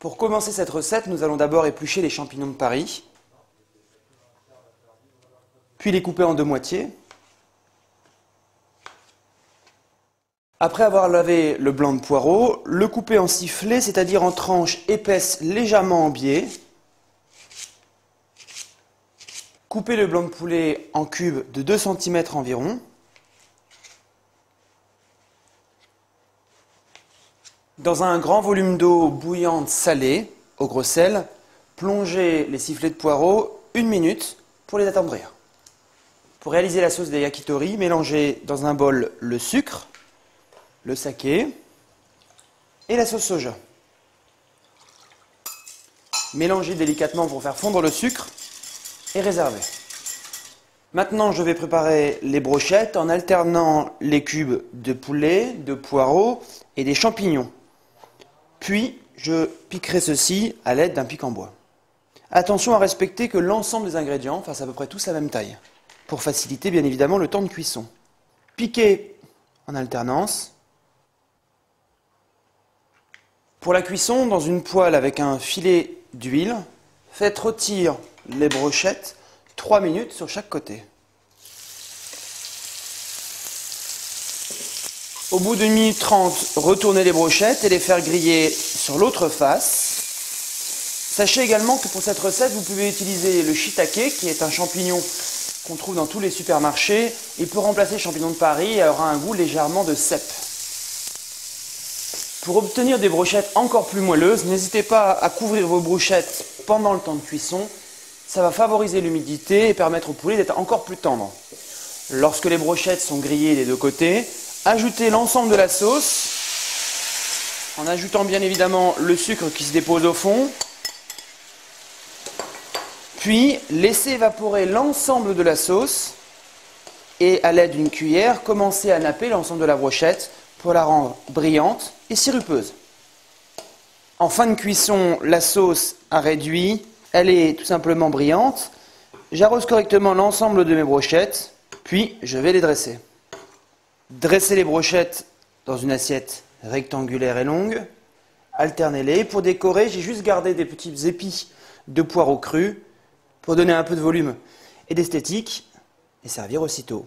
Pour commencer cette recette, nous allons d'abord éplucher les champignons de Paris, puis les couper en deux moitiés. Après avoir lavé le blanc de poireau, le couper en sifflets, c'est-à-dire en tranches épaisses légèrement en biais. Couper le blanc de poulet en cubes de 2 cm environ. Dans un grand volume d'eau bouillante salée, au gros sel, plongez les sifflets de poireau 1 minute pour les attendrir. Pour réaliser la sauce des yakitori, mélangez dans un bol le sucre, le saké et la sauce soja. Mélangez délicatement pour faire fondre le sucre et réservez. Maintenant, je vais préparer les brochettes en alternant les cubes de poulet, de poireaux et des champignons. Puis, je piquerai ceci à l'aide d'un pic en bois. Attention à respecter que l'ensemble des ingrédients fassent à peu près tous la même taille, pour faciliter bien évidemment le temps de cuisson. Piquez en alternance. Pour la cuisson, dans une poêle avec un filet d'huile, faites rôtir les brochettes 3 minutes sur chaque côté. Au bout de 1 minute 30, retournez les brochettes et les faire griller sur l'autre face. Sachez également que pour cette recette, vous pouvez utiliser le shiitake, qui est un champignon qu'on trouve dans tous les supermarchés. Il peut remplacer le champignon de Paris et aura un goût légèrement de cèpe. Pour obtenir des brochettes encore plus moelleuses, n'hésitez pas à couvrir vos brochettes pendant le temps de cuisson. Ça va favoriser l'humidité et permettre au poulet d'être encore plus tendre. Lorsque les brochettes sont grillées des deux côtés, ajoutez l'ensemble de la sauce, en ajoutant bien évidemment le sucre qui se dépose au fond. Puis, laissez évaporer l'ensemble de la sauce et à l'aide d'une cuillère, commencez à napper l'ensemble de la brochette pour la rendre brillante et sirupeuse. En fin de cuisson, la sauce a réduit, elle est tout simplement brillante. J'arrose correctement l'ensemble de mes brochettes, puis je vais les dresser. Dressez les brochettes dans une assiette rectangulaire et longue. Alternez-les. Pour décorer, j'ai juste gardé des petits épis de poireaux crus pour donner un peu de volume et d'esthétique et servir aussitôt.